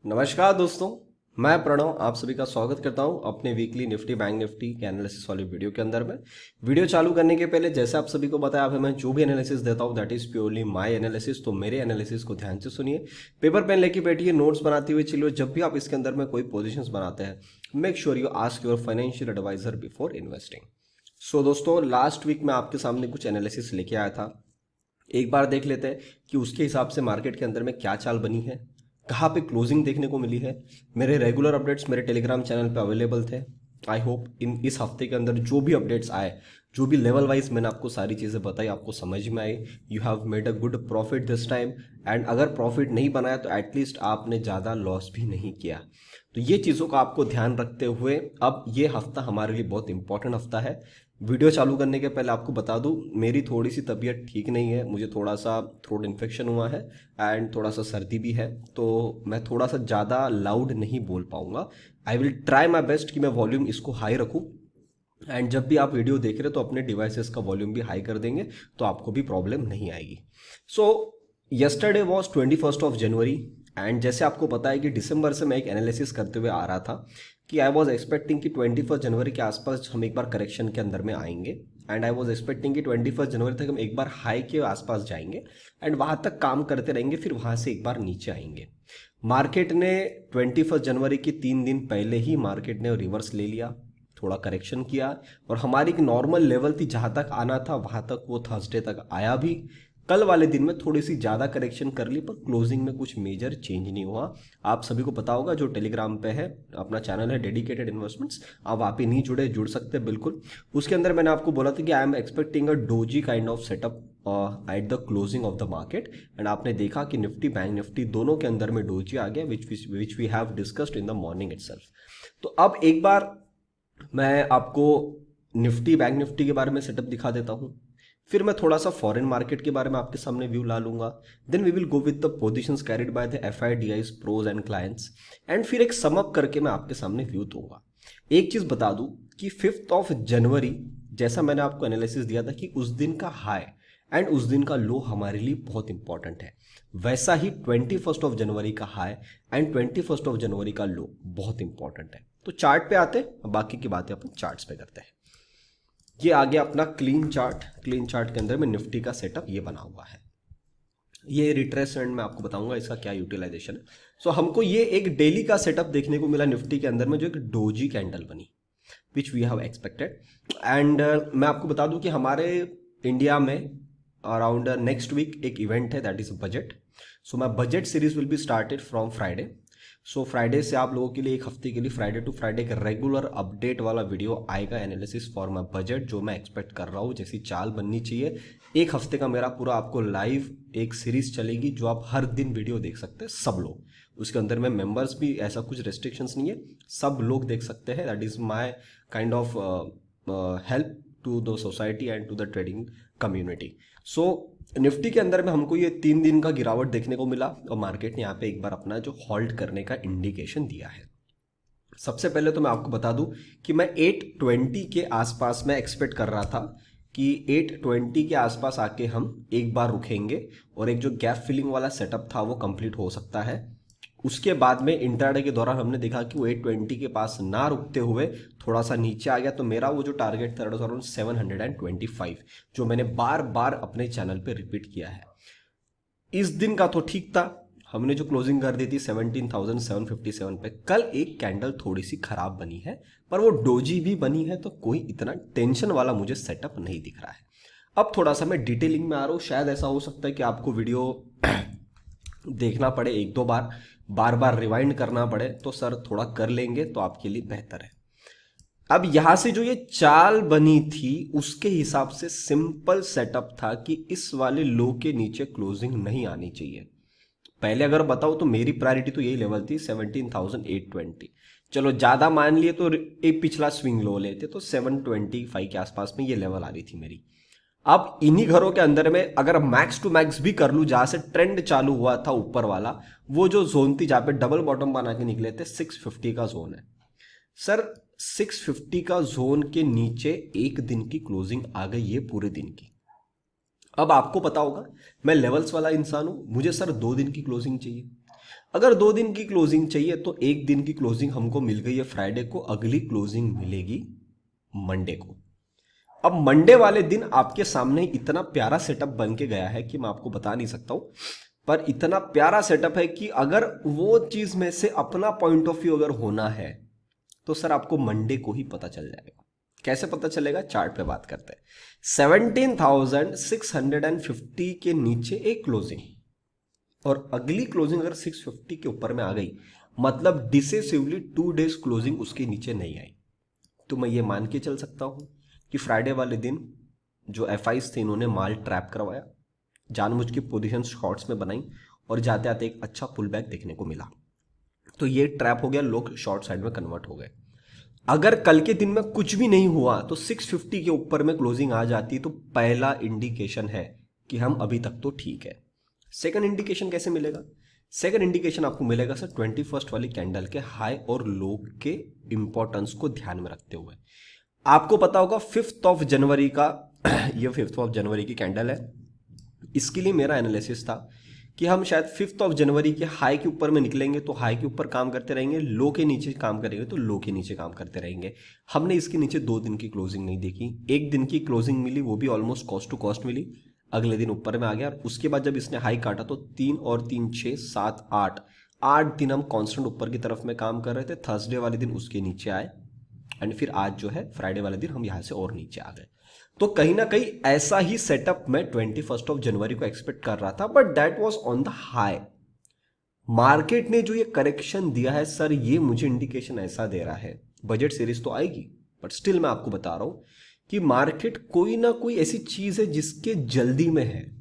नमस्कार दोस्तों, मैं प्रणव आप सभी का स्वागत करता हूं अपने वीकली निफ्टी बैंक निफ्टी के एनालिसिस वाली वीडियो के अंदर में। वीडियो चालू करने के पहले जैसे आप सभी को बताया है, मैं जो भी एनालिसिस देता हूं that is purely my analysis. तो मेरे एनालिसिस को ध्यान से सुनिए, पेपर पेन लेके बैठिए, नोट्स बनाते हुए चलिए। जब भी आप इसके अंदर में कोई पोजिशन बनाते हैं, make sure you ask your financial advisor before investing. So दोस्तों, लास्ट वीक मैं आपके सामने कुछ एनालिसिस लेके आया था। एक बार देख लेते हैं कि उसके हिसाब से मार्केट के अंदर में क्या चाल बनी है, कहाँ पे क्लोजिंग देखने को मिली है। मेरे रेगुलर अपडेट्स मेरे टेलीग्राम चैनल पे अवेलेबल थे। आई होप इस हफ्ते के अंदर जो भी अपडेट्स आए, जो भी लेवल वाइज मैंने आपको सारी चीज़ें बताई, आपको समझ में आई। You have made a good profit this time. And अगर प्रॉफिट नहीं बनाया तो एटलीस्ट आपने ज़्यादा लॉस भी नहीं किया। तो ये चीज़ों का आपको ध्यान रखते हुए अब ये हफ्ता हमारे लिए बहुत इंपॉर्टेंट हफ्ता है। वीडियो चालू करने के पहले आपको बता दूं, मेरी थोड़ी सी तबीयत ठीक नहीं है। मुझे थोड़ा सा थ्रोट इन्फेक्शन हुआ है एंड थोड़ा सा सर्दी भी है, तो मैं थोड़ा सा ज़्यादा लाउड नहीं बोल पाऊंगा। I will try my best कि मैं वॉल्यूम इसको हाई रखूं। एंड जब भी आप वीडियो देख रहे हो तो अपने डिवाइसेस का वॉल्यूम भी हाई कर देंगे तो आपको भी प्रॉब्लम नहीं आएगी। सो यस्टरडे वॉज 21 जनवरी एंड जैसे आपको पता है कि दिसंबर से मैं एक एनालिसिस करते हुए आ रहा था कि आई वॉज एक्सपेक्टिंग कि 21 जनवरी के आसपास हम एक बार करेक्शन के अंदर में आएंगे। एंड आई वॉज एक्सपेक्टिंग कि 21 जनवरी तक हम एक बार हाई के आसपास जाएंगे एंड वहां तक काम करते रहेंगे, फिर वहां से एक बार नीचे आएंगे। मार्केट ने 21 जनवरी के 3 दिन पहले ही मार्केट ने रिवर्स ले लिया, थोड़ा करेक्शन किया और हमारी एक नॉर्मल लेवल थी जहां तक आना था वहां तक वो थर्सडे तक आया भी। कल वाले दिन में थोड़ी सी ज़्यादा करेक्शन कर ली पर क्लोजिंग में कुछ मेजर चेंज नहीं हुआ। आप सभी को पता होगा, जो टेलीग्राम पे है, अपना चैनल है डेडिकेटेड इन्वेस्टमेंट्स, आप ही नहीं जुड़े, जुड़ सकते बिल्कुल। उसके अंदर मैंने आपको बोला था कि I am expecting a doji kind of setup at the closing of the market. And आपने देखा कि निफ्टी बैंक निफ्टी दोनों के अंदर में डोजी आ गया, which we have discussed in the morning itself. तो अब एक बार मैं आपको निफ्टी बैंक निफ्टी के बारे में सेटअप दिखा देता हूं, फिर मैं थोड़ा सा फॉरेन मार्केट के बारे में आपके सामने व्यू ला लूंगा। Then we will go with the positions carried by the FII DIIs, pros and clients. And फिर एक समअप करके मैं आपके सामने व्यू दूंगा। एक चीज बता दूं कि 5 जनवरी जैसा मैंने आपको एनालिसिस दिया था कि उस दिन का हाई एंड उस दिन का लो हमारे लिए बहुत इंपॉर्टेंट है, वैसा ही 21 जनवरी का हाई एंड 21 जनवरी का लो बहुत इंपॉर्टेंट है। तो चार्ट पे आते हैं, बाकी की बातें अपन चार्ट्स पे करते हैं। ये आ गया अपना क्लीन चार्ट। क्लीन चार्ट के अंदर में निफ्टी का सेटअप ये बना हुआ है। ये रिट्रेसमेंट में आपको बताऊंगा इसका क्या यूटिलाइजेशन है। सो हमको ये एक डेली का सेटअप देखने को मिला निफ्टी के अंदर में, जो एक डोजी कैंडल बनी which we have expected. And मैं आपको बता दूं कि हमारे इंडिया में अराउंड नेक्स्ट वीक एक इवेंट है, that is budget. So my budget series will be started from Friday. So Friday से आप लोगों के लिए एक हफ्ते के लिए फ्राइडे टू फ्राइडे एक रेगुलर अपडेट वाला वीडियो आएगा, एनालिसिस फॉर माई बजट, जो मैं एक्सपेक्ट कर रहा हूँ जैसी चाल बननी चाहिए। एक हफ्ते का मेरा पूरा आपको लाइव एक सीरीज चलेगी जो आप हर दिन वीडियो देख सकते हैं, सब लोग। उसके अंदर में मेंबर्स भी, ऐसा कुछ रेस्ट्रिक्शंस नहीं है, सब लोग देख सकते हैं। That is my kind of help to the society and to the trading community. So Nifty के अंदर में हमको ये 3 दिन का गिरावट देखने को मिला और मार्केट ने यहाँ पे एक बार अपना जो होल्ड करने का इंडिकेशन दिया है। सबसे पहले तो मैं आपको बता दूं कि मैं 820 के आसपास में एक्सपेक्ट कर रहा था कि 820 के आसपास आके हम एक बार रुकेंगे और एक जो गैप फिलिंग वाला सेटअप था वो कंप्लीट हो सकता है। उसके बाद में इंट्राडे के दौरान हमने देखा कि वो 820 के पास ना रुकते हुए थोड़ा सा नीचे आ गया। तो मेरा वो जो टारगेट था अराउंड 725, जो मैंने बार बार अपने चैनल पे रिपीट किया है। इस दिन का तो ठीक था, हमने जो क्लोजिंग कर दी थी 17,757 पे। कल एक कैंडल थोड़ी सी खराब बनी है पर वो डोजी भी बनी है, तो कोई इतना टेंशन वाला मुझे सेटअप नहीं दिख रहा है। अब थोड़ा सा मैं डिटेलिंग में आ रहा हूँ। शायद ऐसा हो सकता है कि आपको वीडियो देखना पड़े एक दो बार, बार बार रिवाइंड करना पड़े, तो सर थोड़ा कर लेंगे तो आपके लिए बेहतर है। अब यहां से जो ये चाल बनी थी उसके हिसाब से सिंपल सेटअप था कि इस वाले लो के नीचे क्लोजिंग नहीं आनी चाहिए। पहले अगर बताऊं तो मेरी प्रायोरिटी तो यही लेवल थी 17,820। चलो ज्यादा मान लिए तो एक पिछला स्विंग लो लेते तो 725 के आसपास में ये लेवल आ रही थी मेरी। अब इन्हीं घरों के अंदर में अगर मैक्स टू मैक्स भी कर लूं, जहां से ट्रेंड चालू हुआ था ऊपर वाला, वो जो जोन थी जहां पे डबल बॉटम बना के निकले थे, 650 का जोन है सर। 650 का जोन के नीचे एक दिन की क्लोजिंग आ गई है पूरे दिन की। अब आपको पता होगा मैं लेवल्स वाला इंसान हूं, मुझे सर 2 दिन की क्लोजिंग चाहिए। अगर 2 दिन की क्लोजिंग चाहिए तो 1 दिन की क्लोजिंग हमको मिल गई है फ्राइडे को, अगली क्लोजिंग मिलेगी मंडे को। अब मंडे वाले दिन आपके सामने इतना प्यारा सेटअप बन के गया है कि मैं आपको बता नहीं सकता हूं, पर इतना प्यारा सेटअप है कि अगर वो चीज में से अपना पॉइंट ऑफ व्यू अगर होना है तो सर आपको मंडे को ही पता चल जाएगा। कैसे पता चलेगा, चार्ट पे बात करते हैं। 17,650 के नीचे एक क्लोजिंग और अगली क्लोजिंग अगर 650 के ऊपर में आ गई, मतलब डिसेसिवली 2 डेज क्लोजिंग उसके नीचे नहीं आई, तो मैं ये मान के चल सकता हूं कि फ्राइडे वाले दिन जो एफआईज थे इन्होंने माल ट्रैप करवाया, जानबूझ की पोजीशन शॉर्ट्स में बनाई और जाते आते एक अच्छा पुल बैक देखने को मिला, तो ये ट्रैप हो गया, लोग शॉर्ट साइड में कन्वर्ट हो गए। अगर कल के दिन में कुछ भी नहीं हुआ तो 650 के ऊपर में क्लोजिंग आ जाती तो पहला इंडिकेशन है कि हम अभी तक तो ठीक है। सेकंड इंडिकेशन कैसे मिलेगा, सेकंड इंडिकेशन आपको मिलेगा सर 21st वाली कैंडल के हाई और लो के इंपॉर्टेंस को ध्यान में रखते हुए। आपको पता होगा 5 जनवरी का ये 5 जनवरी की कैंडल है, इसके लिए मेरा एनालिसिस था कि हम शायद 5 जनवरी के हाई के ऊपर में निकलेंगे तो हाई के ऊपर काम करते रहेंगे, लो के नीचे काम करेंगे तो लो के नीचे काम करते रहेंगे। हमने इसके नीचे 2 दिन की क्लोजिंग नहीं देखी, 1 दिन की क्लोजिंग मिली, वो भी ऑलमोस्ट कॉस्ट टू कॉस्ट मिली, अगले दिन ऊपर में आ गया। और उसके बाद जब इसने हाई काटा तो 3 और 3 6 7 8 दिन हम कांस्टेंट ऊपर की तरफ में काम कर रहे थे। थर्सडे वाले दिन उसके नीचे आए एंड फिर आज जो है फ्राइडे वाले दिन हम यहां से और नीचे आ गए। तो कहीं ना कहीं ऐसा ही सेटअप मैं 21 जनवरी को एक्सपेक्ट कर रहा था, but that was on the high. Market ने जो ये करेक्शन दिया है सर, ये मुझे इंडिकेशन ऐसा दे रहा है, बजट सीरीज तो आएगी बट स्टिल मैं आपको बता रहा हूं कि मार्केट कोई ना कोई ऐसी चीज है जिसके जल्दी में है,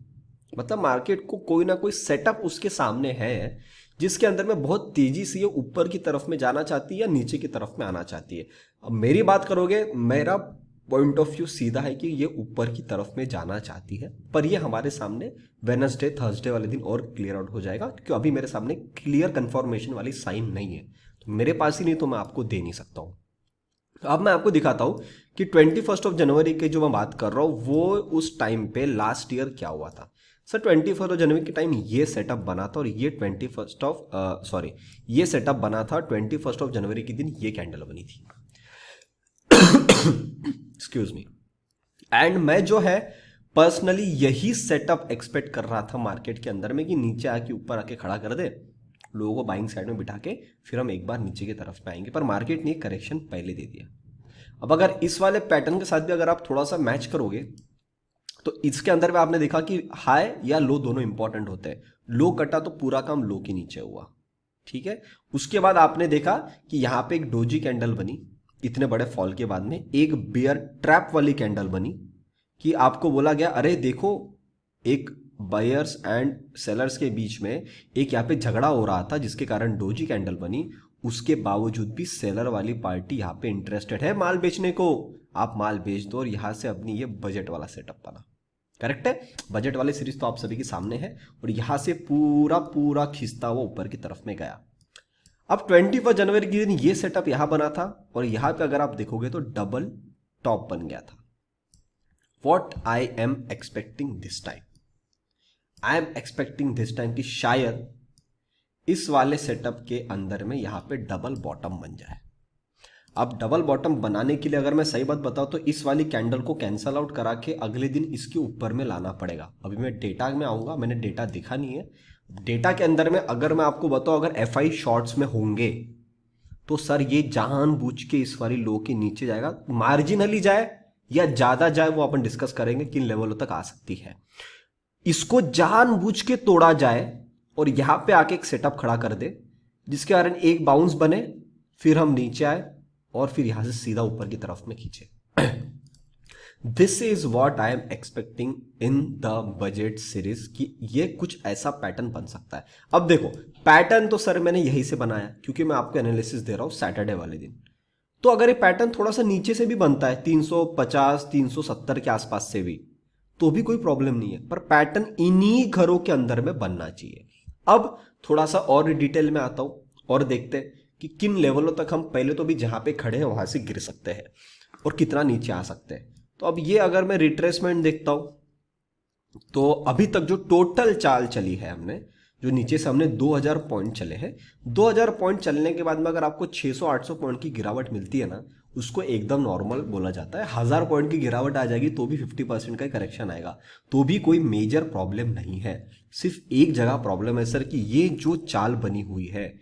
मतलब मार्केट को कोई ना कोई सेटअप उसके सामने है जिसके अंदर में बहुत तेजी से ये ऊपर की तरफ में जाना चाहती है या नीचे की तरफ में आना चाहती है। अब मेरी बात करोगे, मेरा पॉइंट ऑफ व्यू सीधा है कि ये ऊपर की तरफ में जाना चाहती है, पर ये हमारे सामने वेडनेसडे थर्सडे वाले दिन और क्लियर आउट हो जाएगा, क्योंकि अभी मेरे सामने क्लियर कंफर्मेशन वाली साइन नहीं है, तो मेरे पास ही नहीं तो मैं आपको दे नहीं सकता हूं। अब मैं आपको दिखाता हूं कि 21 जनवरी के जो मैं बात कर रहा हूं वो उस टाइम पे लास्ट ईयर क्या हुआ था। सर 21 जनवरी के टाइम ये सेटअप बना था और ये ये सेटअप बना था 21 जनवरी के दिन ये कैंडल बनी थी एक्सक्यूज मी। एंड मैं जो है पर्सनली यही सेटअप एक्सपेक्ट कर रहा था मार्केट के अंदर में कि नीचे आके ऊपर आके खड़ा कर दे, लोगों को बाइंग साइड में बिठा के फिर हम एक बार नीचे की तरफ में आएंगे, पर मार्केट ने करेक्शन पहले दे दिया। अब अगर इस वाले पैटर्न के साथ भी अगर आप थोड़ा सा मैच करोगे तो इसके अंदर में आपने देखा कि हाई या लो दोनों इंपॉर्टेंट होते हैं। लो कटा तो पूरा काम लो के नीचे हुआ, ठीक है। उसके बाद आपने देखा कि यहां पे एक डोजी कैंडल बनी, इतने बड़े फॉल के बाद में एक बियर ट्रैप वाली कैंडल बनी कि आपको बोला गया अरे देखो एक बायर्स एंड सेलर्स के बीच में एक यहाँ पे झगड़ा हो रहा था जिसके कारण डोजी कैंडल बनी, उसके बावजूद भी सेलर वाली पार्टी यहाँ पे इंटरेस्टेड है माल बेचने को, आप माल बेच दो और यहां से अपनी ये बजट वाला सेटअप बना। करेक्ट है, बजट वाली सीरीज तो आप सभी के सामने है और यहां से पूरा पूरा खिंचता हुआ ऊपर की तरफ में गया। अब 21 जनवरी के दिन ये सेटअप यहां बना था और यहां पे अगर आप देखोगे तो डबल टॉप बन गया था। What I am expecting this time, I am expecting this time कि शायद इस वाले सेटअप के अंदर में यहां पे डबल बॉटम बन जाए। अब डबल बॉटम बनाने के लिए अगर मैं सही बात बताऊं तो इस वाली कैंडल को कैंसल आउट करा के अगले दिन इसके ऊपर में लाना पड़ेगा। अभी मैं डेटा में आऊंगा, मैंने डेटा दिखा नहीं है। डेटा के अंदर में अगर मैं आपको बताऊं अगर एफआई शॉर्ट्स में होंगे तो सर ये जानबूझ के इस वाली लो के नीचे जाएगा, मार्जिनली जाए या ज्यादा जाए वो अपन डिस्कस करेंगे किन लेवलों तक आ सकती है। इसको जानबूझ के तोड़ा जाए और यहां पे आके एक सेटअप खड़ा कर दे जिसके कारण एक बाउंस बने, फिर हम नीचे आए और फिर यहां से सीधा ऊपर की तरफ में खींचे। This is what I am expecting in the budget series कि ये कुछ ऐसा पैटर्न बन सकता है। अब देखो पैटर्न तो सर मैंने यहीं से बनाया क्योंकि मैं आपको एनालिसिस दे रहा हूं सैटरडे वाले दिन, तो अगर ये पैटर्न थोड़ा सा नीचे से भी बनता है 350 370 के आसपास से भी तो भी कोई प्रॉब्लम नहीं है, पर पैटर्न इन्हीं घरों के अंदर में बनना चाहिए। अब थोड़ा सा और डिटेल में आता हूं और देखते हैं कि किन लेवलों तक हम पहले तो भी जहां पे खड़े हैं वहां से गिर सकते हैं और कितना नीचे आ सकते हैं। तो अब ये अगर मैं रिट्रेसमेंट देखता हूं तो अभी तक जो टोटल चाल चली है हमने जो नीचे से हमने 2000 पॉइंट चले हैं, 2000 पॉइंट चलने के बाद में अगर आपको 600-800 पॉइंट की गिरावट मिलती है ना, उसको एकदम नॉर्मल बोला जाता है। 1000 पॉइंट की गिरावट आ जाएगी तो भी 50% का करेक्शन आएगा, तो भी कोई मेजर प्रॉब्लम नहीं है। सिर्फ एक जगह प्रॉब्लम है सर कि ये जो चाल बनी हुई है,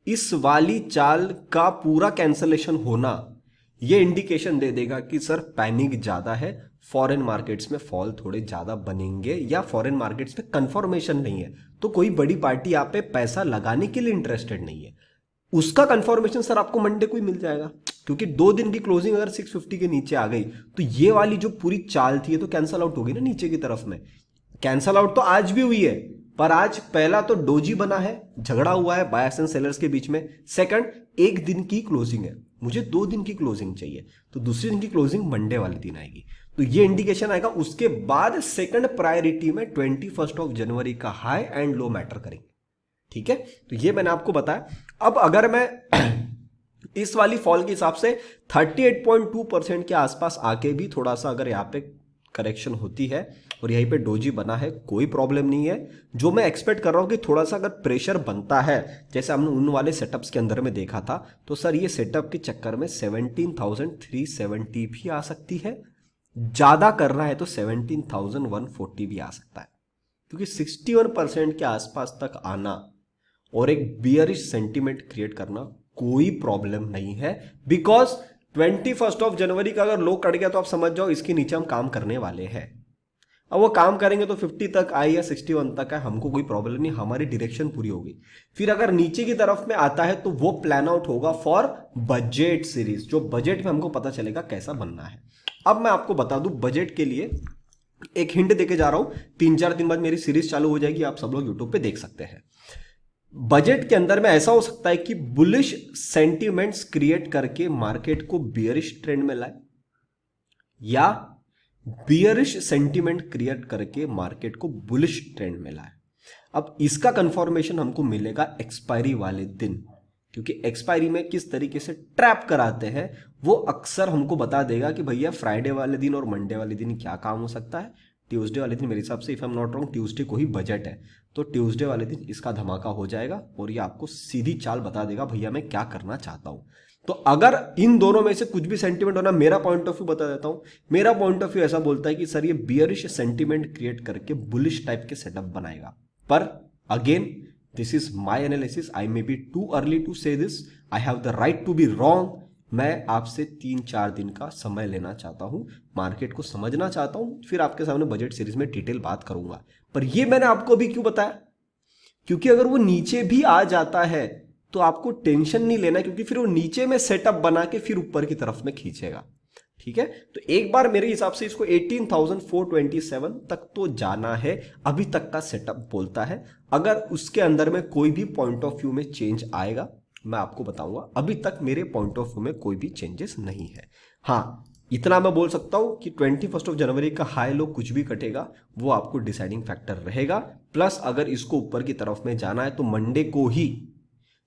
इस वाली चाल का पूरा कैंसलेशन होना ये इंडिकेशन दे देगा कि सर पैनिक ज्यादा है, फॉरेन मार्केट्स में फॉल थोड़े ज्यादा बनेंगे, या फॉरेन मार्केट्स में कंफर्मेशन नहीं है, तो कोई बड़ी पार्टी यहाँ पे पैसा लगाने के लिए इंटरेस्टेड नहीं है। उसका कंफर्मेशन सर आपको मंडे को ही मिल जाएगा, क्योंकि 2 दिन की क्लोजिंग अगर 650 के नीचे आ गई तो ये वाली जो पूरी चाल थी ये तो कैंसल आउट होगी ना नीचे की तरफ में। कैंसल आउट तो आज भी हुई है, पर आज पहला तो डोजी बना है, झगड़ा हुआ है बायर्स एंड सेलर्स के बीच में। सेकंड, एक दिन की क्लोजिंग है, मुझे 2 दिन की क्लोजिंग चाहिए, तो दूसरे दिन की क्लोजिंग मंडे वाले दिन आएगी, तो ये इंडिकेशन आएगा। उसके बाद सेकंड प्रायोरिटी में 21 जनवरी का हाई एंड लो मैटर करेंगे, ठीक है। तो ये मैंने आपको बताया। अब अगर मैं इस वाली फॉल के हिसाब से 38.2% के आसपास आके भी थोड़ा सा अगर यहाँ पे करेक्शन होती है और यहीं पे डोजी बना है, कोई प्रॉब्लम नहीं है। जो मैं एक्सपेक्ट कर रहा हूं कि थोड़ा सा अगर प्रेशर बनता है, जैसे हमने उन वाले सेटअप्स के अंदर में देखा था, तो सर ये सेटअप के चक्कर में 17,370 भी आ सकती है, ज्यादा करना है तो 17,140 भी आ सकता है, क्योंकि 61% के आसपास तक आना और एक बियरिश सेंटिमेंट क्रिएट करना कोई प्रॉब्लम नहीं है। बिकॉज 21 जनवरी का अगर लो कट गया तो आप समझ जाओ इसके नीचे हम काम करने वाले हैं। अब वो काम करेंगे तो 50 तक आए या 61 तक है, हमको कोई प्रॉब्लम नहीं, हमारी डायरेक्शन पूरी होगी। फिर अगर नीचे की तरफ में आता है तो वो प्लान आउट होगा फॉर बजट सीरीज, जो बजट में हमको पता चलेगा कैसा बनना है। अब मैं आपको बता दूं, बजट के लिए एक हिंट देके जा रहा हूं, 3-4 दिन बाद मेरी सीरीज चालू हो जाएगी, आप सब लोग यूट्यूब पे देख सकते हैं। बजट के अंदर में ऐसा हो सकता है कि बुलिश सेंटिमेंट्स क्रिएट करके मार्केट को बियरिश ट्रेंड में लाए, या बियरिश सेंटिमेंट क्रिएट करके मार्केट को बुलिश ट्रेंड में लाए। अब इसका कंफर्मेशन हमको मिलेगा एक्सपायरी वाले दिन, क्योंकि एक्सपायरी में किस तरीके से ट्रैप कराते हैं वो अक्सर हमको बता देगा कि भैया फ्राइडे वाले दिन और मंडे वाले दिन क्या काम हो सकता है। ट्यूसडे वाले दिन मेरे हिसाब से, if I am not wrong, Tuesday को ही बजट है, तो ट्यूसडे वाले दिन इसका धमाका हो जाएगा और ये आपको सीधी चाल बता देगा भैया मैं क्या करना चाहता हूं। तो अगर इन दोनों में से कुछ भी सेंटिमेंट होना, मेरा पॉइंट ऑफ व्यू बता देता हूं। मेरा पॉइंट ऑफ व्यू ऐसा बोलता है कि सर ये बियरिश सेंटिमेंट क्रिएट करके बुलिश टाइप के सेटअप बनाएगा। पर again this is my analysis, I may be too early to say this, I have the right to be wrong. मैं आपसे 3-4 दिन का समय लेना चाहता हूं, मार्केट को समझना चाहता हूं, फिर आपके सामने बजट सीरीज में डिटेल बात करूंगा। पर ये मैंने आपको अभी क्यों बताया, क्योंकि अगर वो नीचे भी आ जाता है तो आपको टेंशन नहीं लेना, क्योंकि फिर वो नीचे में सेटअप बना के फिर ऊपर की तरफ में खींचेगा, ठीक है। तो एक बार मेरे हिसाब से इसको 18,427 तक तो जाना है, अभी तक का सेटअप बोलता है। अगर उसके अंदर में कोई भी पॉइंट ऑफ व्यू में चेंज आएगा मैं आपको बताऊंगा, अभी तक मेरे पॉइंट ऑफ व्यू में कोई भी चेंजेस नहीं है। हाँ, इतना मैं बोल सकता हूं कि 21 जनवरी का हाई लो कुछ भी कटेगा वो आपको डिसाइडिंग फैक्टर रहेगा। प्लस अगर इसको ऊपर की तरफ में जाना है तो मंडे को ही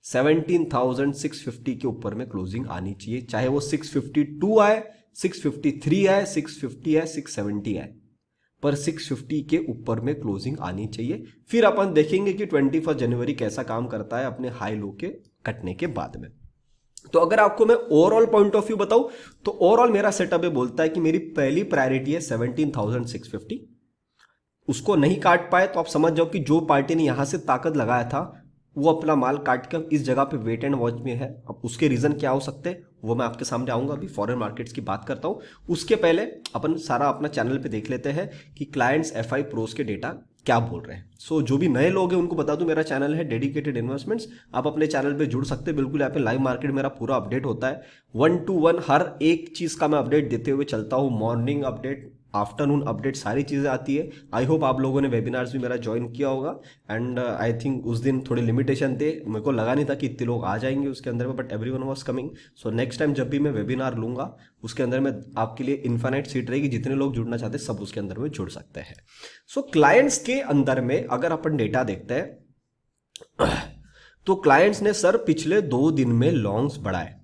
17,650 के ऊपर में क्लोजिंग आनी चाहिए, चाहे वो 652 आए, 653 आए, 650 आए, 670 आए, पर 650 के ऊपर में क्लोजिंग आनी चाहिए। फिर अपन देखेंगे कि 21 जनवरी कैसा काम करता है अपने हाई लो के कटने के बाद में। तो अगर आपको मैं ओवरऑल पॉइंट ऑफ व्यू बताऊं तो ओवरऑल मेरा सेटअप ये बोलता है कि मेरी पहली प्रायोरिटी है 17,650, उसको नहीं काट पाए तो आप समझ जाओ कि जो पार्टी ने यहां से ताकत लगाया था वो अपना माल काट कर इस जगह पे वेट एंड वॉच में है। अब उसके रीजन क्या हो सकते हैं वो मैं आपके सामने आऊंगा, अभी फॉरेन मार्केट्स की बात करता हूं। उसके पहले अपन सारा अपना चैनल पे देख लेते हैं कि क्लाइंट्स एफआई प्रोस के डेटा क्या बोल रहे हैं। सो जो भी नए लोग हैं उनको बता दूं, मेरा चैनल है डेडिकेटेड इन्वेस्टमेंट्स, आप अपने चैनल पे जुड़ सकते हैं बिल्कुल। यहाँ पे लाइव मार्केट मेरा पूरा अपडेट होता है, 1 to 1 हर एक चीज का मैं अपडेट देते हुए चलता हूँ। मॉर्निंग अपडेट, आफ्टरनून अपडेट, सारी चीजें आती है। आई होप आप लोगों ने वेबिनार्स भी मेरा ज्वाइन किया होगा, एंड आई थिंक उस दिन थोड़े लिमिटेशन थे, मेरे को लगा नहीं था कि इतने लोग आ जाएंगे उसके अंदर में, but everyone was coming. So next time जब भी मैं वेबिनार लूंगा उसके अंदर में आपके लिए इन्फिनिट सीट रहेगी, जितने लोग जुड़ना चाहते हैं सब उसके अंदर में जुड़ सकते हैं। सो क्लाइंट्स के अंदर में अगर अपन डेटा देखते हैं तो क्लाइंट्स ने सर पिछले 2 दिन में लॉन्ग्स बढ़ाए,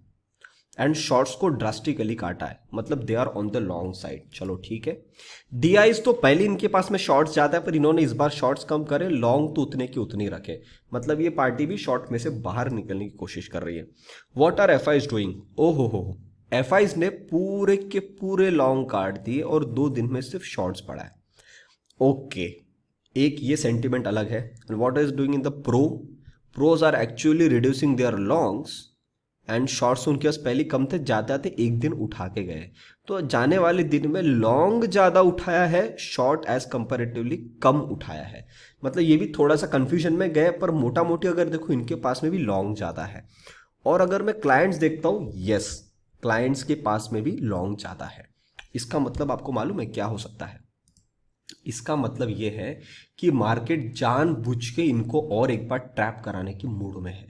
एंड शॉर्ट्स को ड्रास्टिकली काटा है, मतलब they are on the long side. चलो ठीक है, डीआईज तो पहले इनके पास में शॉर्ट्स ज्यादा है, पर इन्होंने इस बार शॉर्ट्स कम करे, लॉन्ग तो उतने की उतनी रखे, मतलब ये पार्टी भी शॉर्ट में से बाहर निकलने की कोशिश कर रही है। What R F eyes doing? ओहो हो, एफ आईज ने पूरे के पूरे लॉन्ग काट दिए और 2 दिन में सिर्फ शॉर्ट्स पड़ा है। ओके, एक ये सेंटिमेंट अलग है। And what is doing in the pros are actually reducing their longs and shorts उनके पास पहले कम थे, जाते आते एक दिन उठा के गए। तो जाने वाले दिन में लॉन्ग ज्यादा उठाया है, शॉर्ट एज कंपेरेटिवली कम उठाया है। मतलब ये भी थोड़ा सा कंफ्यूजन में गए, पर मोटा मोटी अगर देखो इनके पास में भी लॉन्ग ज्यादा है। और अगर मैं क्लाइंट्स देखता हूं, यस, क्लाइंट्स के पास में भी लॉन्ग ज्यादा है। इसका मतलब आपको मालूम है क्या हो सकता है? इसका मतलब ये है कि मार्केट जानबूझ के इनको और एक बार ट्रैप कराने की मूड में है।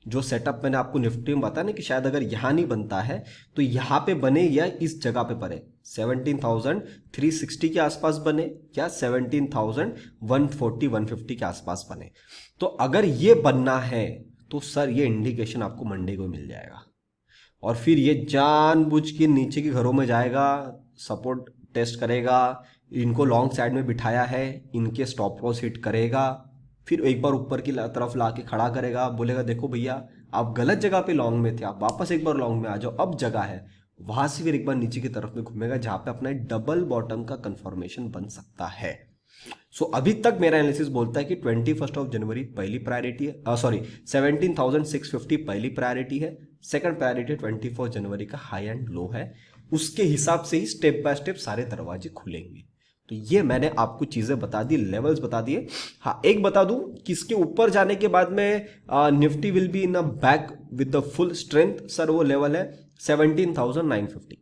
जो सेटअप मैंने आपको निफ्टी में बताया ना कि शायद अगर यहां नहीं बनता है तो यहां पे बने या इस जगह पे बने, 17,360 के आसपास बने या 17,140 150 के आसपास बने। तो अगर ये बनना है तो सर ये इंडिकेशन आपको मंडे को मिल जाएगा, और फिर ये जानबूझ के नीचे के घरों में जाएगा, सपोर्ट टेस्ट करेगा, इनको लॉन्ग साइड में बिठाया है, इनके स्टॉप लॉस हिट करेगा, फिर एक बार ऊपर की तरफ ला के खड़ा करेगा, बोलेगा देखो भैया आप गलत जगह पे लॉन्ग में थे, आप वापस एक बार लॉन्ग में आ जाओ, अब जगह है। वहां से फिर एक बार नीचे की तरफ में घूमेगा, जहां पे अपना डबल बॉटम का कंफर्मेशन बन सकता है। सो अभी तक मेरा एनालिसिस बोलता है कि 21 जनवरी पहली प्रायोरिटी है, सॉरी 17,650 पहली प्रायोरिटी है, सेकंड प्रायोरिटी 24 जनवरी का हाई एंड लो है। उसके हिसाब से ही स्टेप बाय स्टेप सारे दरवाजे खुलेंगे। तो ये मैंने आपको चीजें बता दी, लेवल्स बता दिए। हाँ, एक बता दूं कि इसके ऊपर जाने के बाद में Nifty will be in a back with the full strength. Sir वो लेवल है 17,950।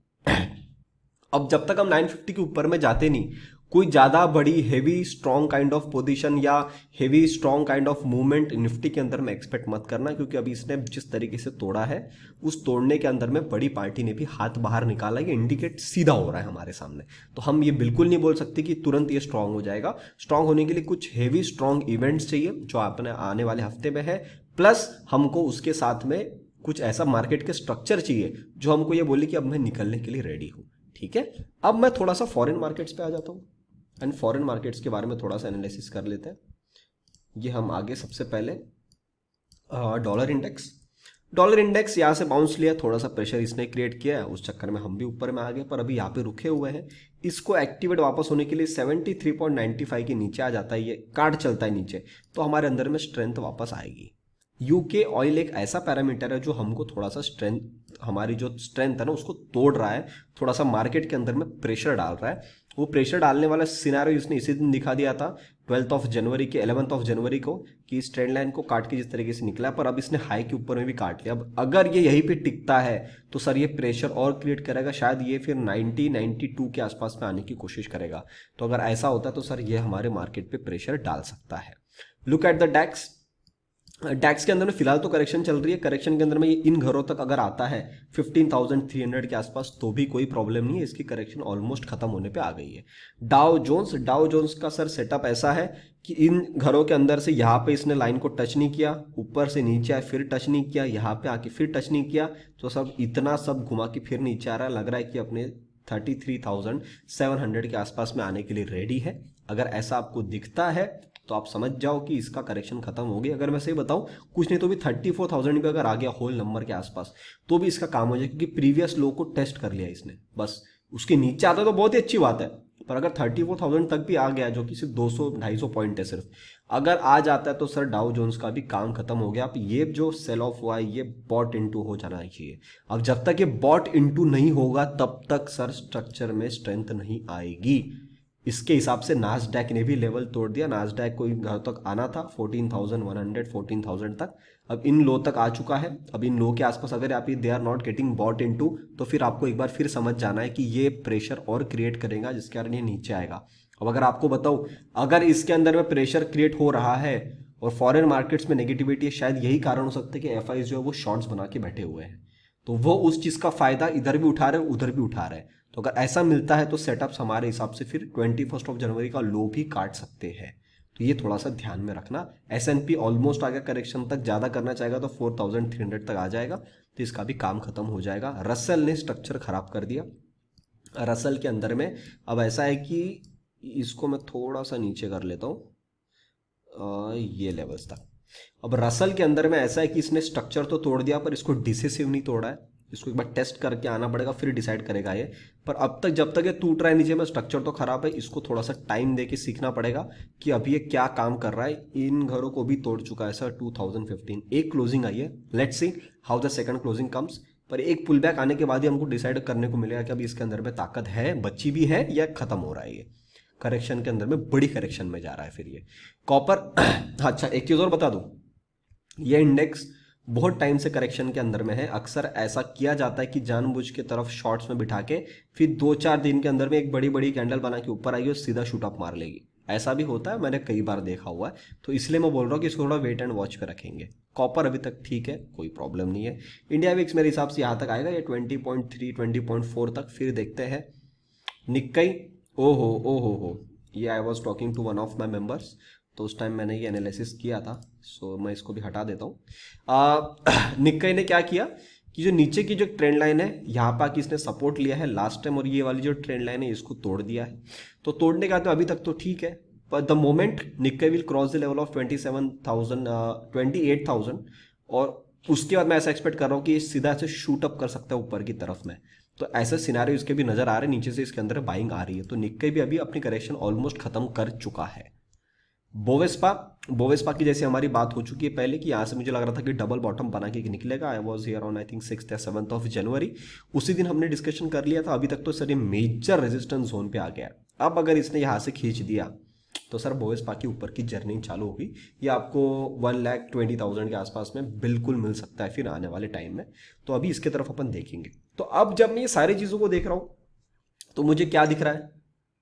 अब जब तक हम 950 के ऊपर में जाते नहीं, कोई ज्यादा बड़ी heavy strong kind of position या heavy strong kind of movement Nifty के अंदर में एक्सपेक्ट मत करना, क्योंकि अभी इसने जिस तरीके से तोड़ा है, उस तोड़ने के अंदर में बड़ी पार्टी ने भी हाथ बाहर निकाला, ये इंडिकेट सीधा हो रहा है हमारे सामने। तो हम ये बिल्कुल नहीं बोल सकते कि तुरंत ये स्ट्रांग हो जाएगा। स्ट्रांग होने के लिए कुछ हेवी स्ट्रांग इवेंट्स चाहिए जो अपने आने वाले हफ्ते में है, प्लस हमको उसके साथ में कुछ ऐसा मार्केट के स्ट्रक्चर चाहिए जो हमको ये बोले कि अब मैं निकलने के लिए रेडी हूं। ठीक है, अब मैं थोड़ा सा फॉरेन मार्केट्स पे आ जाता हूं एंड फॉरेन मार्केट्स के बारे में थोड़ा सा एनालिसिस कर लेते हैं। ये हम आगे सबसे पहले डॉलर इंडेक्स यहाँ से बाउंस लिया, थोड़ा सा प्रेशर इसने क्रिएट किया है, उस चक्कर में हम भी ऊपर में आ गए, पर अभी यहाँ पे रुके हुए हैं। इसको एक्टिवेट वापस होने के लिए 73.95 के नीचे आ जाता है, ये काट चलता है नीचे, तो हमारे अंदर में स्ट्रेंथ वापस आएगी। यूके ऑयल एक ऐसा पैरामीटर है जो हमको थोड़ा सा स्ट्रेंथ, हमारी जो स्ट्रेंथ है ना उसको तोड़ रहा है, थोड़ा सा मार्केट के अंदर में प्रेशर डाल रहा है। वो प्रेशर डालने वाला सिनेरियो इसने इसी दिन दिखा दिया था 12 जनवरी के 11 जनवरी को, कि इस ट्रेंड लाइन को काट के जिस तरीके से निकला, पर अब इसने हाई के ऊपर में भी काट लिया। अब अगर ये यहीं पे टिकता है तो सर ये प्रेशर और क्रिएट करेगा, शायद ये फिर 92 के आसपास में आने की कोशिश करेगा। तो अगर ऐसा होता है तो सर ये हमारे मार्केट पे प्रेशर डाल सकता है। लुक एट द डैक्स। डैक्स के अंदर में फिलहाल तो करेक्शन चल रही है, करेक्शन के अंदर में ये इन घरों तक अगर आता है 15,300 के आसपास तो भी कोई प्रॉब्लम नहीं है, इसकी करेक्शन ऑलमोस्ट खत्म होने पे आ गई है। डाउ जोन्स का सर सेटअप ऐसा है कि इन घरों के अंदर से यहाँ पे इसने लाइन को टच नहीं किया, ऊपर से नीचे आए फिर टच नहीं किया, यहाँ पे आके फिर टच नहीं किया, तो सब इतना सब घुमा के फिर नीचे आ रहा है। लग रहा है कि अपने 33,700 के आसपास में आने के लिए रेडी है। अगर ऐसा आपको दिखता है तो आप समझ जाओ कि इसका करेक्शन खत्म हो गई। अगर मैं सही बताऊं, कुछ नहीं तो भी 34,000 पे अगर आ गया होल नंबर के आसपास तो भी इसका काम हो जाए, क्योंकि प्रीवियस लो को टेस्ट कर लिया इसने। बस उसके नीचे आता तो बहुत ही अच्छी बात है, पर अगर 34,000 तक भी आ गया, जो कि सिर्फ 200-250 पॉइंट है सिर्फ, अगर आ जाता है तो सर डाउ जोन्स का भी काम खत्म हो गया। अब ये जो सेल ऑफ हुआ है ये बॉट इनटू हो जाना चाहिए। अब जब तक ये बॉट इनटू नहीं होगा तब तक सर स्ट्रक्चर में स्ट्रेंथ नहीं आएगी। इसके हिसाब से नास्डैक ने भी लेवल तोड़ दिया। नास्डैक को इन घर तक आना था 14,100 14,000 तक, अब इन लो तक आ चुका है। अब इन लो के आसपास अगर आप they are not getting bought into, तो फिर आपको एक बार फिर समझ जाना है कि ये प्रेशर और क्रिएट करेगा, जिसके कारण ये नीचे आएगा। अब अगर आपको बताऊं, अगर इसके अंदर में प्रेशर क्रिएट हो रहा है और फॉरेन मार्केट्स में नेगेटिविटी है, शायद यही कारण हो सकता है कि एफ जो है वो शॉर्ट्स बना के बैठे हुए हैं, तो वो उस चीज का फायदा इधर भी उठा रहे हैं उधर भी उठा रहे हैं। तो अगर ऐसा मिलता है तो सेटअप्स हमारे हिसाब से फिर 21 जनवरी का लो भी काट सकते हैं। तो ये थोड़ा सा ध्यान में रखना। S&P ऑलमोस्ट आ गया करेक्शन तक, ज़्यादा करना चाहेगा तो 4300 तक आ जाएगा, तो इसका भी काम खत्म हो जाएगा। रसल ने स्ट्रक्चर खराब कर दिया। रसल के अंदर में अब ऐसा है कि इसको मैं थोड़ा सा नीचे कर लेता हूँ ये लेवल्स तक। अब रसल के अंदर में ऐसा है कि इसने स्ट्रक्चर तो तोड़ दिया पर इसको डिसिसिव नहीं तोड़ा है। इसको एक बार टेस्ट करके आना पड़ेगा, फिर डिसाइड करेगा ये। पर अब तक जब तक ये टूट रहा है नीचे में, स्ट्रक्चर तो खराब है, इसको थोड़ा सा टाइम दे के सीखना पड़ेगा कि अभी ये क्या काम कर रहा है। इन घरों को भी तोड़ चुका है सर 2015, एक क्लोजिंग आई है। Let's see how the second closing comes. पर एक पुल बैक आने के बाद ही हमको डिसाइड करने को मिलेगा कि अभी इसके अंदर में ताकत है, बच्ची भी है, या खत्म हो रहा है ये करेक्शन के अंदर में, बड़ी करेक्शन में जा रहा है फिर ये कॉपर। अच्छा एक चीज़ और बता दूं, ये इंडेक्स बहुत टाइम से करेक्शन के अंदर में है। अक्सर ऐसा किया जाता है कि जानबूझ के तरफ शॉर्ट्स में बिठा के फिर 2-4 दिन के अंदर में एक बड़ी बड़ी कैंडल बना के ऊपर आएगी और सीधा शूट अप मार लेगी। ऐसा भी होता है, मैंने कई बार देखा हुआ है। तो इसलिए मैं बोल रहा हूँ कि इसको थोड़ा वेट एंड वॉच पे रखेंगे। कॉपर अभी तक ठीक है, कोई प्रॉब्लम नहीं है। इंडिया विक्स मेरे हिसाब से यहाँ तक आएगा, ये 20.3 20.4 तक, फिर देखते हैं। निक्कई, ओ हो, ये I was talking to one of my members, तो उस टाइम मैंने ये एनालिसिस किया था, सो मैं इसको भी हटा देता हूँ। निक्कई ने क्या किया कि जो नीचे की जो ट्रेंड लाइन है यहाँ पर आके इसने सपोर्ट लिया है लास्ट टाइम, और ये वाली जो ट्रेंड लाइन है इसको तोड़ दिया है। तो तोड़ने का तो अभी तक तो ठीक है, पर the moment Nikkei will cross the level of 28,000 और उसके बाद मैं ऐसा एक्सपेक्ट कर रहा हूँ कि सीधा से शूट अप कर सकता है ऊपर की तरफ में। तो ऐसे सिनारियो इसके भी नजर आ रहे हैं, नीचे से इसके अंदर बाइंग आ रही है। तो निक्कई भी अभी अपनी करेक्शन ऑलमोस्ट खत्म कर चुका है। बोवेस्पा की जैसे हमारी बात हो चुकी है पहले कि यहाँ से मुझे लग रहा था कि डबल बॉटम बना के निकलेगा। I was here on I think 6th या 7th ऑफ जनवरी, उसी दिन हमने डिस्कशन कर लिया था। अभी तक तो सर ये मेजर रेजिस्टेंस जोन पे आ गया। अब अगर इसने यहाँ से खींच दिया तो सर बोवेस्पा की ऊपर की जर्नी चालू होगी। ये आपको 1,20,000 के आसपास में बिल्कुल मिल सकता है फिर आने वाले टाइम में। तो अभी इसके तरफ अपन देखेंगे। तो अब जब मैं ये सारी चीज़ों को देख रहा हूँ तो मुझे क्या दिख रहा है,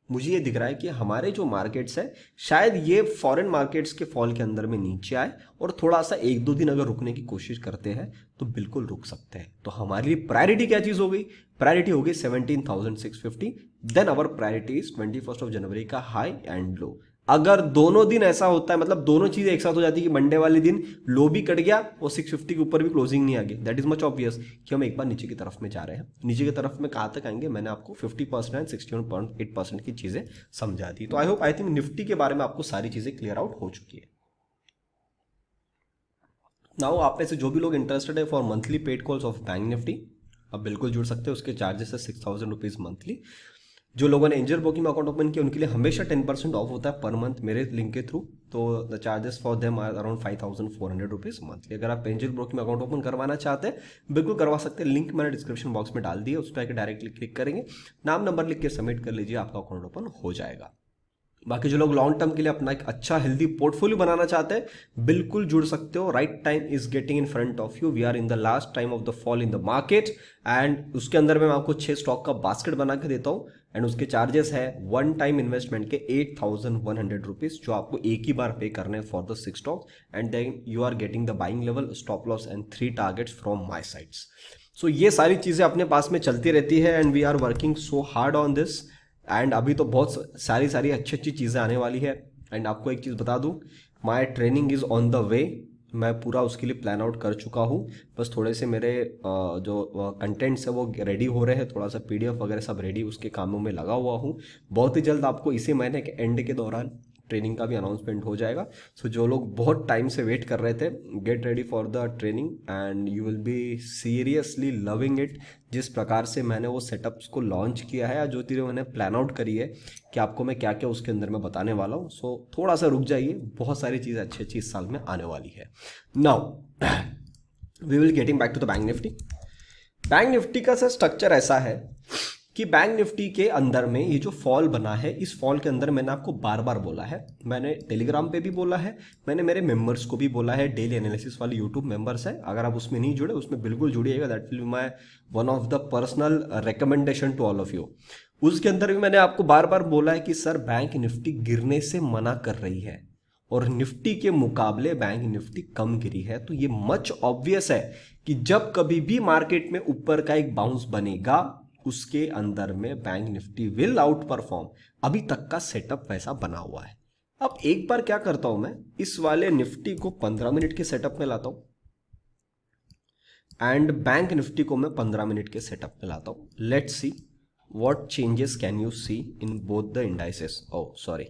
मुझे ये दिख रहा है कि हमारे जो मार्केट्स है शायद ये फॉरेन मार्केट्स के फॉल के अंदर में नीचे आए और थोड़ा सा 1-2 दिन अगर रुकने की कोशिश करते हैं तो बिल्कुल रुक सकते हैं। तो हमारे लिए प्रायोरिटी क्या चीज़ हो गई, प्रायोरिटी हो गई 17,650। Then our priority is 21st of January का हाई एंड लो। अगर दोनों दिन ऐसा होता है, मतलब दोनों चीजें एक साथ हो जाती है कि मंडे वाले दिन लो भी कट गया और 650 के ऊपर भी क्लोजिंग नहीं आ गई, दैट इज मच ऑब्वियस कि हम एक बार नीचे की तरफ में जा रहे हैं। नीचे की तरफ में कहाँ तक आएंगे मैंने आपको 50% एंड 61.8% की चीजें समझा दी। तो आई थिंक निफ्टी के बारे में आपको सारी चीजें क्लियर आउट हो चुकी है। नाउ आप में से जो भी लोग इंटरेस्टेड है for monthly paid calls of bank Nifty, अब बिल्कुल जुड़ सकते हैं। उसके चार्जेस है 6,000 रुपीज मंथली। जो लोगों ने एंजल ब्रोकिंग अकाउंट ओपन किया उनके लिए हमेशा 10% ऑफ होता है पर मंथ मेरे लिंक के थ्रू। तो the charges for them are around 5,400 rupees monthly. अगर आप एंजल ब्रोकिंग अकाउंट ओपन करवाना चाहते हैं बिल्कुल करवा सकते हैं, लिंक मैंने डिस्क्रिप्शन बॉक्स में डाल दिया, उस पर आकर डायरेक्टली क्लिक करेंगे, नाम नंबर लिख के सबमिट कर लीजिए, आपका अकाउंट ओपन हो जाएगा। बाकी जो लोग लॉन्ग टर्म के लिए अपना एक अच्छा हेल्दी पोर्टफोलियो बनाना चाहते हैं बिल्कुल जुड़ सकते हो। Right time is getting in front of you. We are in the last time of the fall in the market and उसके अंदर में मैं आपको 6 स्टॉक का बास्केट बना के देता हूं एंड उसके चार्जेस है वन टाइम इन्वेस्टमेंट के 8,100 रुपीज, जो आपको एक ही बार पे करने हैं for the 6 stock and then you are getting the buying level, stop loss and 3 targets from my sides. So ये सारी चीजें अपने पास में चलती रहती है and we are working so hard on this and अभी तो बहुत सारी अच्छी चीज़ें आने वाली है। एंड आपको एक चीज़ बता दूं, my training is on the way. मैं पूरा उसके लिए प्लान आउट कर चुका हूँ, बस थोड़े से मेरे जो कंटेंट्स है वो रेडी हो रहे हैं, थोड़ा सा PDF वगैरह सब रेडी उसके कामों में लगा हुआ हूँ। बहुत ही जल्द आपको इसी महीने के एंड के दौरान ट्रेनिंग का भी अनाउंसमेंट हो जाएगा। सो जो लोग बहुत टाइम से वेट कर रहे थे, get ready for the training and you will be seriously loving it. जिस प्रकार से मैंने वो सेटअप्स को लॉन्च किया है या जो चीज़ें मैंने प्लान आउट करी है कि आपको मैं क्या क्या उसके अंदर में बताने वाला हूँ, सो थोड़ा सा रुक जाइए, बहुत सारी चीज़ें अच्छी अच्छी इस साल में आने वाली है। Now we will getting back to the bank Nifty. Bank Nifty का सर स्ट्रक्चर ऐसा है कि बैंक निफ्टी के अंदर में ये जो फॉल बना है, इस फॉल के अंदर मैंने आपको बार बार बोला है, मैंने टेलीग्राम पे भी बोला है, मैंने मेरे मेंबर्स को भी बोला है, डेली एनालिसिस वाले यूट्यूब मेंबर्स है, अगर आप उसमें नहीं जुड़े उसमें बिल्कुल जुड़िएगा, that will be my one of the personal recommendation to all of you. उसके अंदर भी मैंने आपको बार बार बोला है कि सर बैंक निफ्टी गिरने से मना कर रही है और निफ्टी के मुकाबले बैंक निफ्टी कम गिरी है। तो ये मच ऑब्वियस है कि जब कभी भी मार्केट में ऊपर का एक बाउंस बनेगा उसके अंदर में bank Nifty will out perform. अभी तक का सेटअप वैसा बना हुआ है। अब एक बार क्या करता हूं मैं, इस वाले निफ्टी को 15 मिनट के सेटअप में लाता हूं एंड बैंक निफ्टी को मैं 15 मिनट के सेटअप में लाता हूं। Let's see what changes can you see in both the indices. Oh sorry,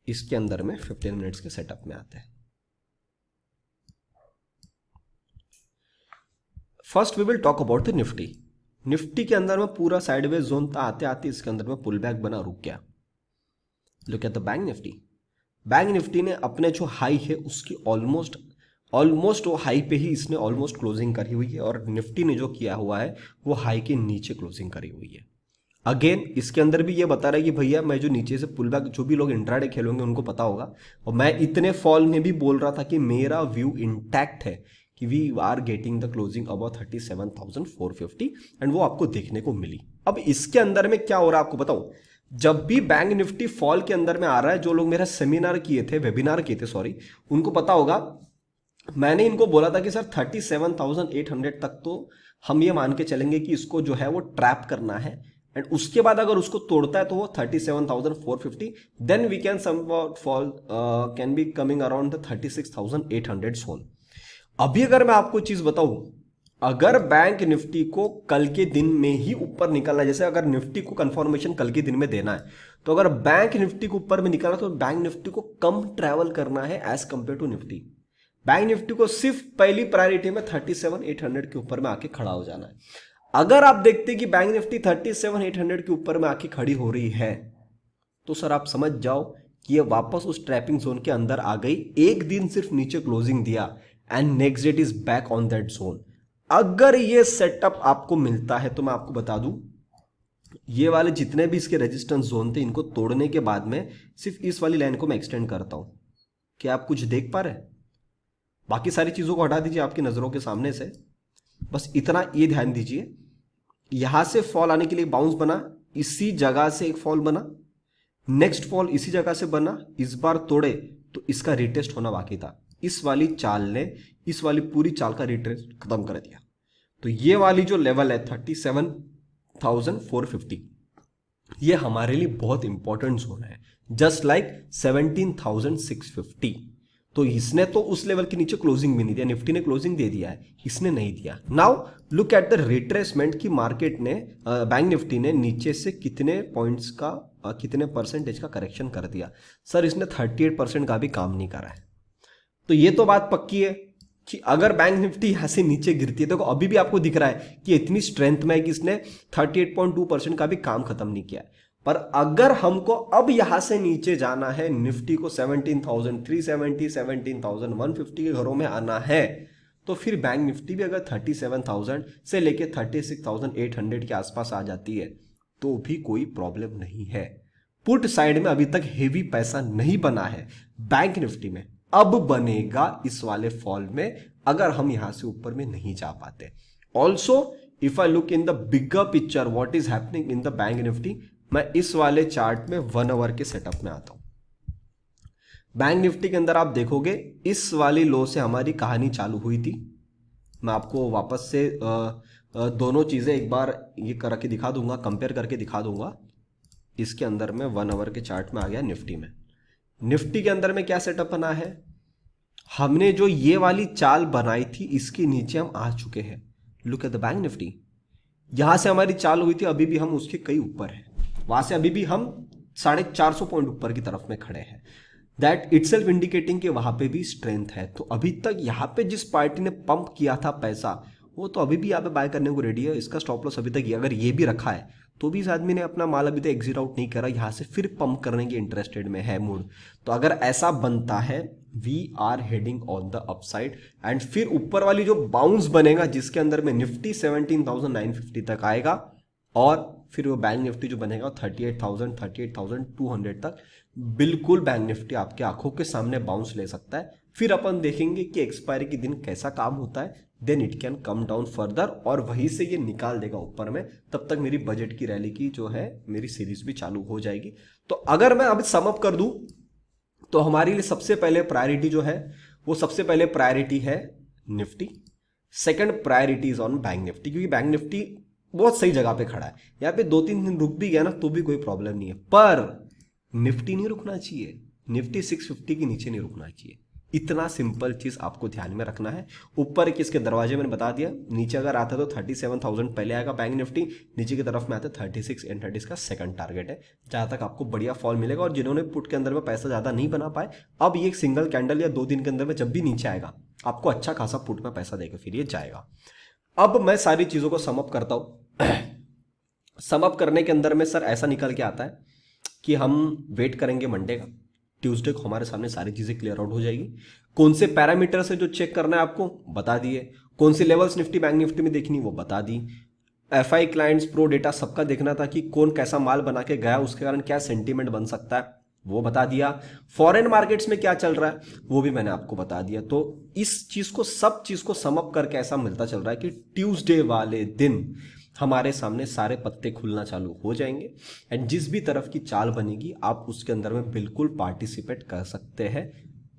इसके अंदर में 15 मिनट्स के सेटअप में आते हैं। First we will talk about the Nifty. Nifty के अंदर में पूरा साइडवेज जोन था, आते आते इसके अंदर में पुल बैक बना, रुक गया। Look at the bank Nifty. Bank Nifty ने अपने जो हाई है उसकी ऑलमोस्ट वो हाई पे ही इसने ऑलमोस्ट क्लोजिंग करी हुई है, और निफ्टी ने जो किया हुआ है वो हाई के नीचे क्लोजिंग करी हुई है। अगेन इसके अंदर भी ये बता रहा है कि भैया मैं जो नीचे से पुल बैक, जो भी लोग इंट्राडे खेलोगे उनको पता होगा, और मैं इतने फॉल में भी बोल रहा था कि मेरा व्यू इंटैक्ट है कि we are getting the closing about 37,450, एंड वो आपको देखने को मिली। अब इसके अंदर में क्या हो रहा है आपको बताऊं, जब भी बैंक निफ्टी फॉल के अंदर में आ रहा है, जो लोग मेरा सेमिनार किए थे, वेबिनार किए थे सॉरी, उनको पता होगा मैंने इनको बोला था कि सर 37,800 तक तो हम ये मान के चलेंगे कि इसको जो है वो ट्रैप करना है, एंड उसके बाद अगर उसको तोड़ता है तो वो 37,450, then we can somewhat fall can be coming around the 36,800 zone. अभी अगर मैं आपको चीज बताऊं, अगर बैंक निफ्टी को कल के दिन में ही ऊपर निकलना है, जैसे अगर निफ्टी को कंफर्मेशन कल के दिन में देना है, तो अगर बैंक निफ्टी को ऊपर में निकलना तो बैंक निफ्टी को कम ट्रैवल करना है as compare to Nifty. Bank Nifty को सिर्फ पहली प्रायोरिटी में 37,800 के ऊपर में आके खड़ा हो जाना है। अगर आप देखते हैं कि बैंक निफ्टी 37,800 के ऊपर में आके खड़ी हो रही है, तो सर आप समझ जाओ कि ये वापस उस ट्रैपिंग जोन के अंदर आ गई। एक दिन सिर्फ नीचे क्लोजिंग दिया and next date is back on that zone. अगर ये सेटअप आपको मिलता है तो मैं आपको बता दूं, ये वाले जितने भी इसके रेजिस्टेंस जोन थे, इनको तोड़ने के बाद में सिर्फ इस वाली लाइन को मैं एक्सटेंड करता हूं। क्या आप कुछ देख पा रहे हैं? बाकी सारी चीजों को हटा दीजिए आपकी नजरों के सामने से, बस इतना ये ध्यान दीजिए, यहां से फॉल आने के लिए बाउंस बना, इसी जगह से एक फॉल बना, नेक्स्ट फॉल इसी जगह से बना, इस बार तोड़े तो इसका रिटेस्ट होना बाकी था। इस वाली चाल ने इस वाली पूरी चाल का रिटेस्ट खत्म कर दिया। तो ये वाली जो लेवल है 37,450, ये हमारे लिए बहुत इंपॉर्टेंट जोन है, जस्ट लाइक 17,650। तो इसने तो उस लेवल के नीचे क्लोजिंग भी नहीं दिया, निफ्टी ने क्लोजिंग दे दिया है, इसने नहीं दिया। Now look at the retracement की मार्केट ने बैंक निफ्टी ने नीचे से कितने पॉइंट्स का कितने परसेंटेज का करेक्शन कर दिया। सर इसने 38% का भी काम नहीं करा है। तो ये तो बात पक्की है कि अगर बैंक निफ्टी यहां से नीचे गिरती है, तो अभी भी आपको दिख रहा है कि इतनी स्ट्रेंथ में है कि इसने 38.2% का भी काम खत्म नहीं किया है। पर अगर हमको अब यहां से नीचे जाना है, निफ्टी को 17,370 17,150 के घरों में आना है, तो फिर बैंक निफ्टी भी अगर 37,000 से लेके 36,800 के आसपास आ जाती है तो भी कोई प्रॉब्लम नहीं है। पुट साइड में अभी तक हेवी पैसा नहीं बना है, बैंक निफ्टी में अब बनेगा इस वाले फॉल में, अगर हम यहां से ऊपर में नहीं जा पाते। Also if I look in the bigger picture what is happening in the bank Nifty, मैं इस वाले चार्ट में 1 आवर के सेटअप में आता हूं। बैंक निफ्टी के अंदर आप देखोगे इस वाली लो से हमारी कहानी चालू हुई थी। मैं आपको वापस से दोनों चीजें एक बार ये करके दिखा दूंगा, कंपेयर करके दिखा दूंगा। इसके अंदर में 1 आवर के चार्ट में आ गया निफ्टी में। निफ्टी के अंदर में क्या सेटअप बना है, हमने जो ये वाली चाल बनाई थी इसके नीचे हम आ चुके हैं। Look at the bank Nifty, यहां से हमारी चाल हुई थी, अभी भी हम उसके कई ऊपर हैं, वहां से अभी भी हम 450 पॉइंट ऊपर की तरफ में खड़े हैं। दैट इटसेल्फ इंडिकेटिंग कि वहां पे भी स्ट्रेंथ है। तो अभी तक यहां पे जिस पार्टी ने पंप किया था पैसा, वो तो अभी भी यहाँ पे बाय करने को रेडी है। इसका स्टॉप लॉस अभी तक अगर ये भी रखा है तो भी इस आदमी ने अपना माल अभी तक एग्जिट आउट नहीं करा, यहां से फिर पंप करने के इंटरेस्टेड में है मूड। तो अगर ऐसा बनता है, we are heading on the upside, and फिर ऊपर वाली जो बाउंस बनेगा जिसके अंदर में निफ्टी 17,950 तक आएगा, और फिर वो बैंक निफ्टी जो बनेगा 38,000 38,200 तक बिल्कुल बैंक निफ्टी आपके आंखों के सामने बाउंस ले सकता है। फिर अपन देखेंगे कि एक्सपायरी के दिन कैसा काम होता है, then it can come down further, और वहीं से ये निकाल देगा ऊपर में। तब तक मेरी बजट की रैली की जो है मेरी सीरीज भी चालू हो जाएगी। तो अगर मैं अब सम अप कर दूं तो हमारे लिए सबसे पहले प्रायोरिटी जो है वो सबसे पहले प्रायोरिटी है Nifty, second priority is on bank Nifty, क्योंकि बैंक निफ्टी बहुत सही जगह पे खड़ा है। यहाँ पे 2-3 दिन रुक भी गया ना तो भी कोई प्रॉब्लम नहीं है, पर निफ्टी नहीं रुकना चाहिए। निफ्टी 650 के नीचे नहीं रुकना चाहिए। इतना सिंपल चीज आपको ध्यान में रखना है। ऊपर किसके दरवाजे मैंने बता दिया, नीचे अगर आता तो 37,000 पहले आएगा बैंक निफ्टी, नीचे की तरफ में आता 36 एंड 30 का सेकंड टारगेट है, जहां तक आपको बढ़िया फॉल मिलेगा। और जिन्होंने पुट के अंदर में पैसा ज्यादा नहीं बना पाए, अब ये एक सिंगल कैंडल या 2 दिन के अंदर में जब भी नीचे आएगा आपको अच्छा खासा पुट में पैसा देकर फिर ये जाएगा। अब मैं सारी चीजों को समअप करता हूं। समअप करने के अंदर में सर ऐसा निकल के आता है कि हम वेट करेंगे मंडे का, ट्यूसडे को हमारे सामने सारी चीजें क्लियर आउट हो जाएगी। कौन से पैरामीटर से जो चेक करना है आपको बता दिए, कौन सी लेवल्स निफ्टी बैंक निफ्टी में देखनी वो बता दी, एफआई क्लाइंट्स प्रो डेटा सबका देखना था कि कौन कैसा माल बना के गया, उसके कारण क्या सेंटीमेंट बन सकता है वो बता दिया, फॉरेन मार्केट्स में क्या चल रहा है वो भी मैंने आपको बता दिया। तो इस चीज को सब चीज को समअप करके ऐसा मिलता चल रहा है कि ट्यूसडे वाले दिन हमारे सामने सारे पत्ते खुलना चालू हो जाएंगे एंड जिस भी तरफ की चाल बनेगी आप उसके अंदर में बिल्कुल पार्टिसिपेट कर सकते हैं।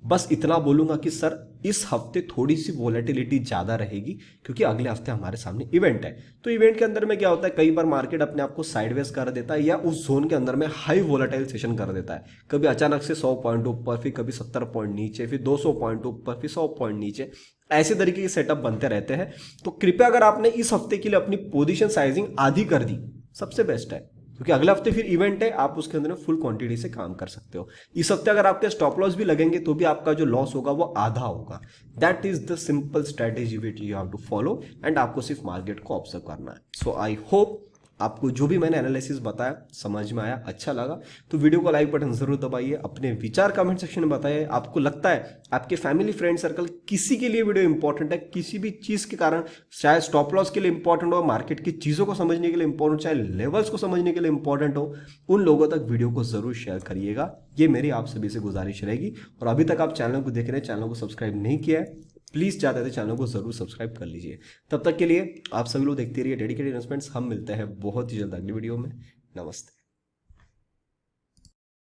बस इतना बोलूंगा कि सर इस हफ्ते थोड़ी सी वोलेटिलिटी ज्यादा रहेगी क्योंकि अगले हफ्ते हमारे सामने इवेंट है। तो इवेंट के अंदर में क्या होता है, कई बार मार्केट अपने आप को साइडवेज कर देता है या उस जोन के अंदर में हाई वोलेटाइल सेशन कर देता है। कभी अचानक से 100 पॉइंट ऊपर, फिर कभी 70 पॉइंट नीचे, फिर 200 पॉइंट ऊपर, फिर 100 पॉइंट नीचे, ऐसे तरीके के सेटअप बनते रहते हैं। तो कृपया अगर आपने इस हफ्ते के लिए अपनी पोजीशन साइजिंग आधी कर दी सबसे बेस्ट है, क्योंकि अगले हफ्ते फिर इवेंट है, आप उसके अंदर फुल क्वांटिटी से काम कर सकते हो। इस हफ्ते अगर आपके स्टॉप लॉस भी लगेंगे तो भी आपका जो लॉस होगा वो आधा होगा। That is the simple strategy which you have to follow and आपको सिर्फ मार्केट को ऑब्जर्व करना है। सो आई होप आपको जो भी मैंने एनालिसिस बताया समझ में आया, अच्छा लगा तो वीडियो को लाइक बटन जरूर दबाइए, अपने विचार कमेंट सेक्शन में बताइए। आपको लगता है आपके फैमिली फ्रेंड सर्कल किसी के लिए वीडियो इंपॉर्टेंट है, किसी भी चीज के कारण, चाहे स्टॉप लॉस के लिए इंपॉर्टेंट हो, मार्केट की चीजों को समझने के लिए इंपॉर्टेंट, चाहे लेवल्स को समझने के लिए इंपॉर्टेंट हो, उन लोगों तक वीडियो को जरूर शेयर करिएगा। ये मेरी आप सभी से गुजारिश रहेगी। और अभी तक आप चैनल को देख रहे हैं, चैनल को सब्सक्राइब नहीं किया है, प्लीज चाहते थे चैनल को जरूर सब्सक्राइब कर लीजिए। तब तक के लिए आप सभी लोग देखते रहिए डेडिकेटेड इन्वेस्टमेंट्स। हम मिलते हैं बहुत ही जल्द अगली वीडियो में। नमस्ते।